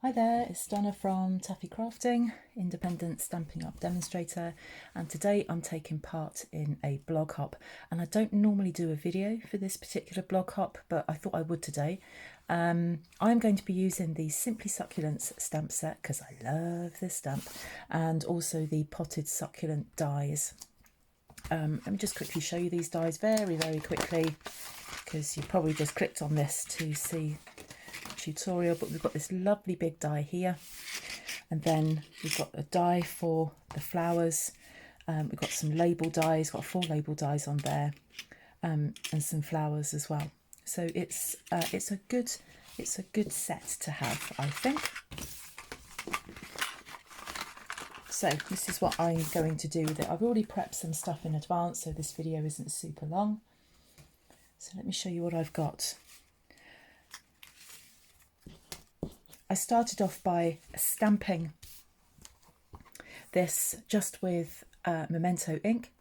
Hi there, it's Donna from Taffy Crafting, independent Stampin' Up demonstrator, and today I'm taking part in a blog hop. And I don't normally do a video for this particular blog hop, but I thought I would today. I'm going to be using the Simply Succulents stamp set because I love this stamp, and also the potted succulent dies. Let me just quickly show you these dies very quickly, because you probably just clicked on this to see tutorial, but we've got this lovely big die here, and then we've got a die for the flowers. We've got some label dies, got 4 label dies on there, and some flowers as well. So it's a good set to have, I think. So this is what I'm going to do with it. I've already prepped some stuff in advance, so this video isn't super long. So let me show you what I've got. I started off by stamping this just with Memento ink,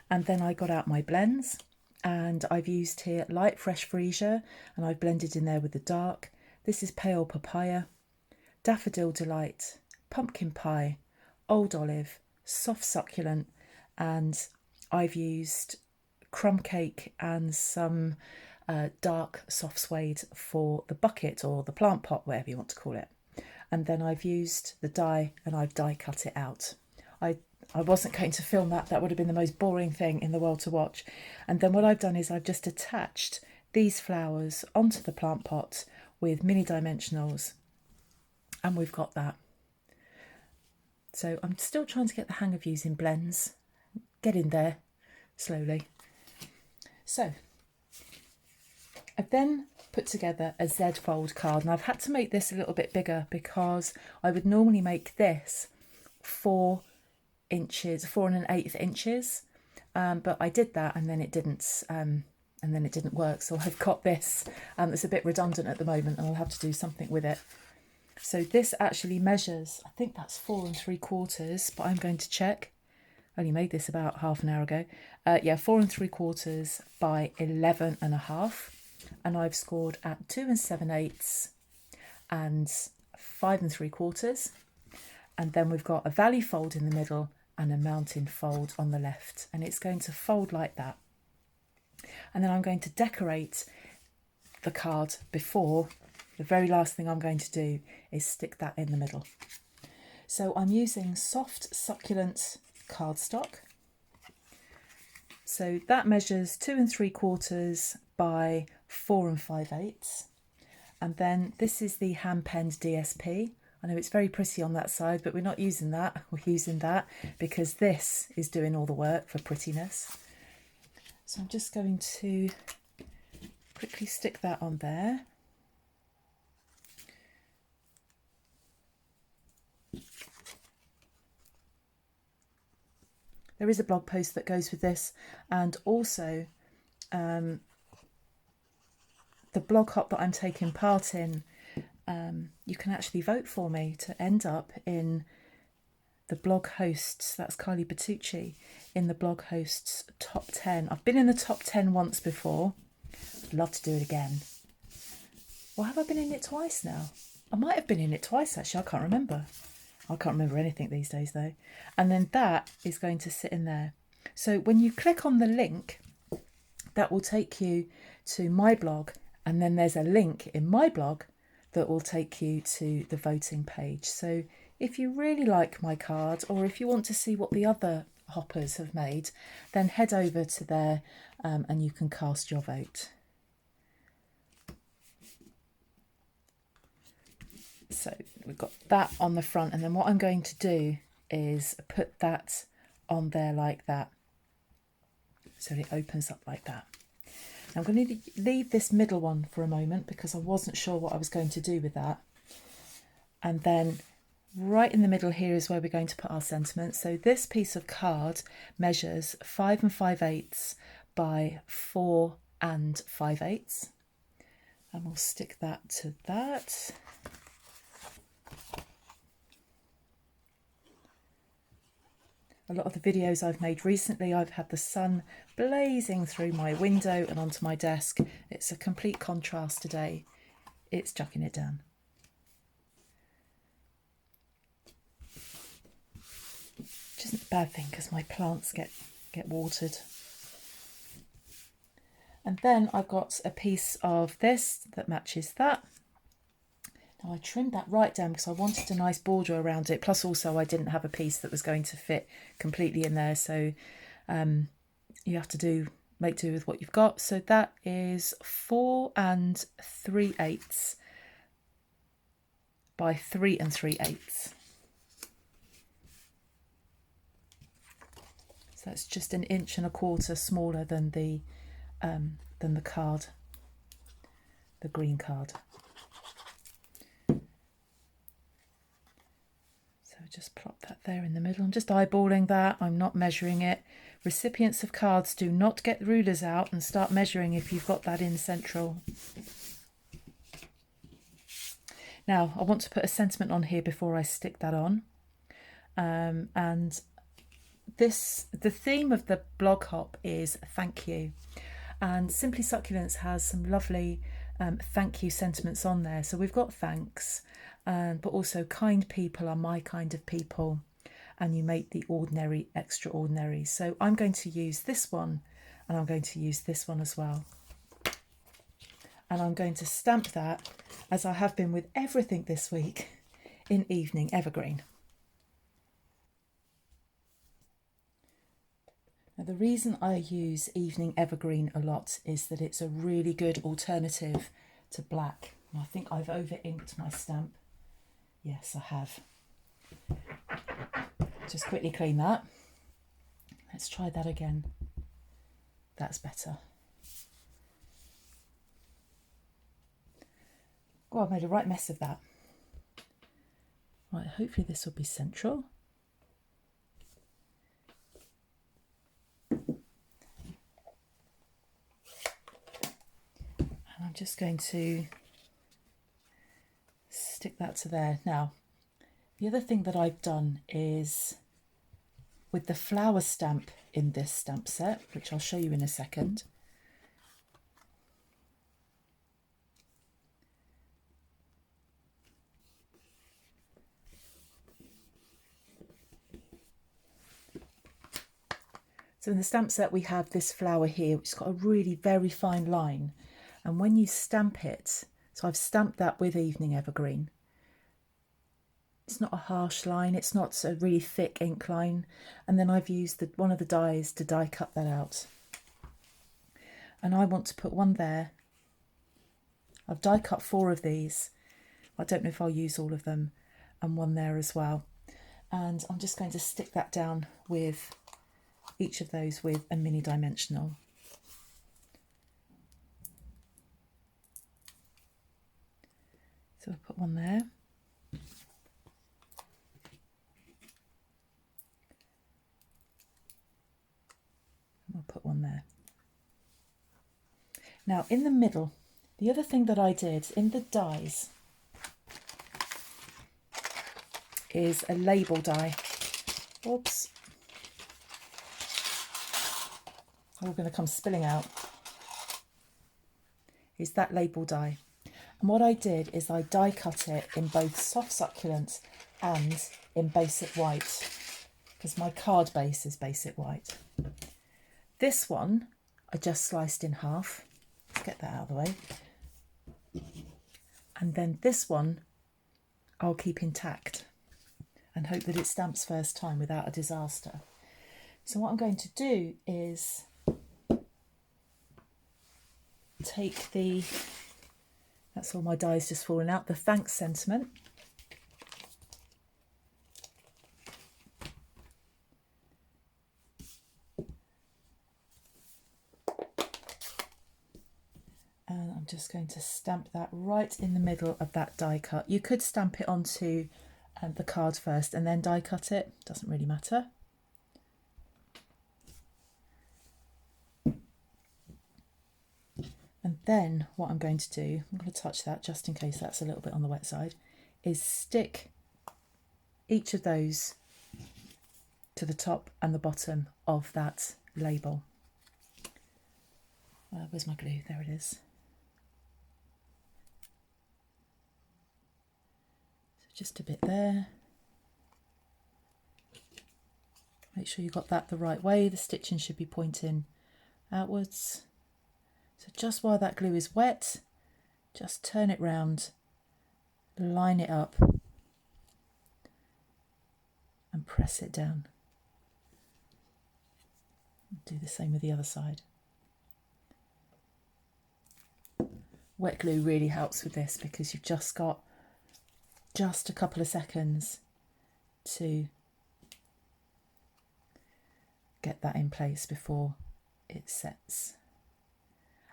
and then I got out my blends, and I've used here light fresh freesia, and I've blended in there with the dark. This is pale papaya, daffodil delight, pumpkin pie, old olive, soft succulent, and I've used crumb cake and some dark soft suede for the bucket or the plant pot, whatever you want to call it. And then I've used the die and I've die cut it out. I wasn't going to film that. That would have been the most boring thing in the world to watch. And then what I've done is I've just attached these flowers onto the plant pot with mini dimensionals, and we've got that. So I'm still trying to get the hang of using blends, getting there slowly. So I've then put together a Z fold card, and I've had to make this a little bit bigger because I would normally make this 4 inches, 4 1/8 inches, but I did that and then it didn't work. So I've got this that's a bit redundant at the moment, and I'll have to do something with it. So this actually measures, I think that's 4 3/4, but I'm going to check. I only made this about half an hour ago. Yeah, 4 3/4 by 11.5. And I've scored at 2 7/8 and 5 3/4. And then we've got a valley fold in the middle and a mountain fold on the left. And it's going to fold like that. And then I'm going to decorate the card before. The very last thing I'm going to do is stick that in the middle. So I'm using soft succulent cardstock. So that measures 2 3/4 by 4 5/8. And then this is the hand penned DSP. I know it's very pretty on that side, but we're not using that. We're using that because this is doing all the work for prettiness. So I'm just going to quickly stick that on there. There is a blog post that goes with this, and also the blog hop that I'm taking part in, you can actually vote for me to end up in the blog hosts, that's Kylie Bertucci, in the blog hosts top 10. I've been in the top 10 once before. I'd love to do it again. Well, have I been in it twice now? I might have been in it twice actually, I can't remember. I can't remember anything these days though. And then that is going to sit in there. So when you click on the link, that will take you to my blog, and then there's a link in my blog that will take you to the voting page. So if you really like my card, or if you want to see what the other hoppers have made, then head over to there and you can cast your vote. So we've got that on the front, and then what I'm going to do is put that on there like that, so it opens up like that. Now I'm going to leave this middle one for a moment because I wasn't sure what I was going to do with that. And then right in the middle here is where we're going to put our sentiment. So this piece of card measures 5 5/8 by 4 5/8, and we'll stick that to that. A lot of the videos I've made recently, I've had the sun blazing through my window and onto my desk. It's a complete contrast today. It's chucking it down. which isn't a bad thing because my plants get watered. And then I've got a piece of this that matches that. Now I trimmed that right down because I wanted a nice border around it. Plus also I didn't have a piece that was going to fit completely in there. So you have to make do with what you've got. So that is 4 3/8 by 3 3/8. So that's just 1 1/4 inches smaller than the card, the green card. So just plop that there in the middle. I'm just eyeballing that. I'm not measuring it. Recipients of cards, do not get rulers out and start measuring if you've got that in central. Now I want to put a sentiment on here before I stick that on. And the theme of the blog hop is thank you. And Simply Succulents has some lovely thank you sentiments on there. So we've got thanks, but also kind people are my kind of people, and you make the ordinary extraordinary. So I'm going to use this one, and I'm going to use this one as well. And I'm going to stamp that, as I have been with everything this week, in Evening Evergreen. Now, the reason I use Evening Evergreen a lot is that it's a really good alternative to black. And I think I've over-inked my stamp. Yes, I have. Just quickly clean that. Let's try that again. That's better. Oh, I've made a right mess of that. Right, hopefully this will be central. I'm just going to stick that to there. Now, the other thing that I've done is with the flower stamp in this stamp set, which I'll show you in a second. So in the stamp set we have this flower here, which has got a really very fine line. And when you stamp it, so I've stamped that with Evening Evergreen. It's not a harsh line, it's not a really thick ink line. And then I've used one of the dies to die cut that out. And I want to put one there. I've die cut 4 of these. I don't know if I'll use all of them. And one there as well. And I'm just going to stick that down with each of those with a mini dimensional. So I'll put one there. And I'll put one there. Now in the middle, the other thing that I did in the dies is a label die. Oops. All going to come spilling out. Is that label die. And what I did is I die cut it in both soft succulent and in basic white, because my card base is basic white. This one I just sliced in half. Let's get that out of the way. And then this one I'll keep intact and hope that it stamps first time without a disaster. So what I'm going to do is take the, that's all my dies just falling out, the thanks sentiment. And I'm just going to stamp that right in the middle of that die cut. You could stamp it onto the card first and then die cut it, doesn't really matter. And then what I'm going to do, I'm going to touch that just in case that's a little bit on the wet side, is stick each of those to the top and the bottom of that label. Where's my glue? There it is. So just a bit there. Make sure you got that the right way. The stitching should be pointing outwards. So just while that glue is wet, just turn it round, line it up and press it down. Do the same with the other side. Wet glue really helps with this because you've just got just a couple of seconds to get that in place before it sets.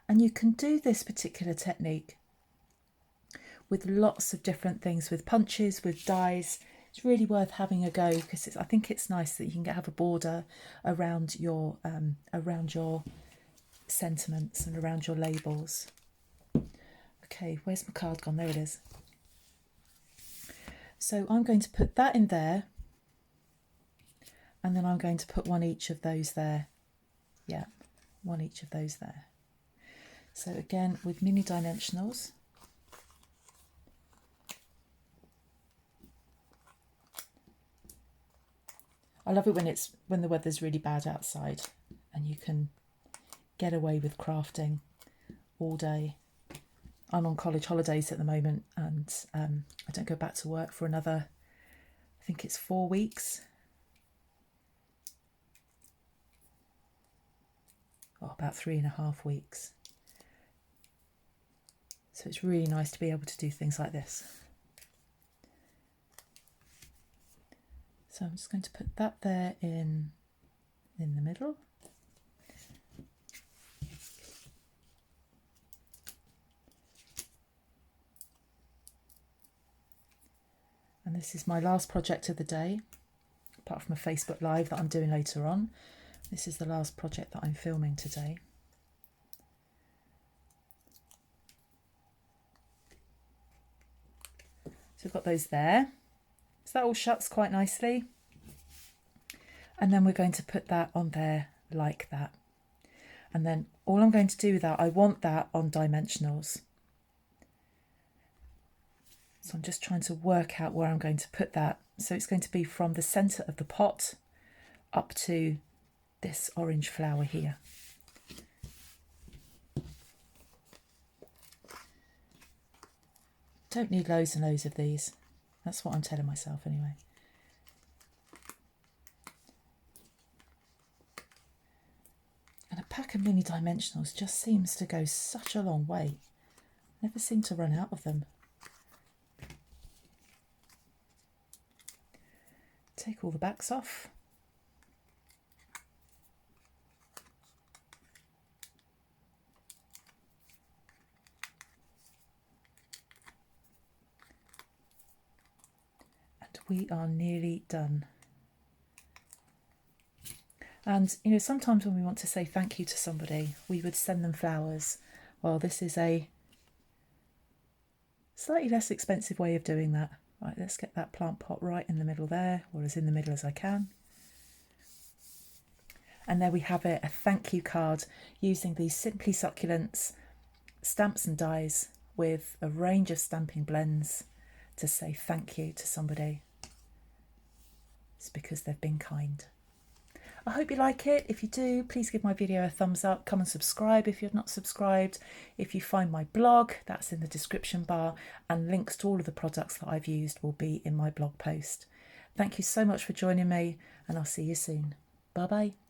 And you can do this particular technique with lots of different things, with punches, with dies. It's really worth having a go because I think it's nice that you can have a border around your sentiments and around your labels. Okay, where's my card gone? There it is. So I'm going to put that in there, and then I'm going to put one each of those there. Yeah, one each of those there. So again, with mini dimensionals, I love it when the weather's really bad outside and you can get away with crafting all day. I'm on college holidays at the moment, and I don't go back to work for another, I think it's 4 weeks. Oh, about 3.5 weeks. So it's really nice to be able to do things like this. So I'm just going to put that there in the middle. And this is my last project of the day, apart from a Facebook Live that I'm doing later on. This is the last project that I'm filming today. So I've got those there. So that all shuts quite nicely. And then we're going to put that on there like that. And then all I'm going to do with that, I want that on dimensionals. So I'm just trying to work out where I'm going to put that. So it's going to be from the centre of the pot up to this orange flower here. Don't need loads and loads of these. That's what I'm telling myself anyway. And a pack of mini dimensionals just seems to go such a long way. Never seem to run out of them. Take all the backs off. We are nearly done. And you know, sometimes when we want to say thank you to somebody, we would send them flowers. Well, this is a slightly less expensive way of doing that. Right, let's get that plant pot right in the middle there, or as in the middle as I can. And there we have it, a thank you card using these Simply Succulents stamps and dies with a range of stamping blends to say thank you to somebody. It's because they've been kind. I hope you like it. If you do, please give my video a thumbs up. Come and subscribe if you're not subscribed. If you find my blog, that's in the description bar, and links to all of the products that I've used will be in my blog post. Thank you so much for joining me, and I'll see you soon. Bye bye.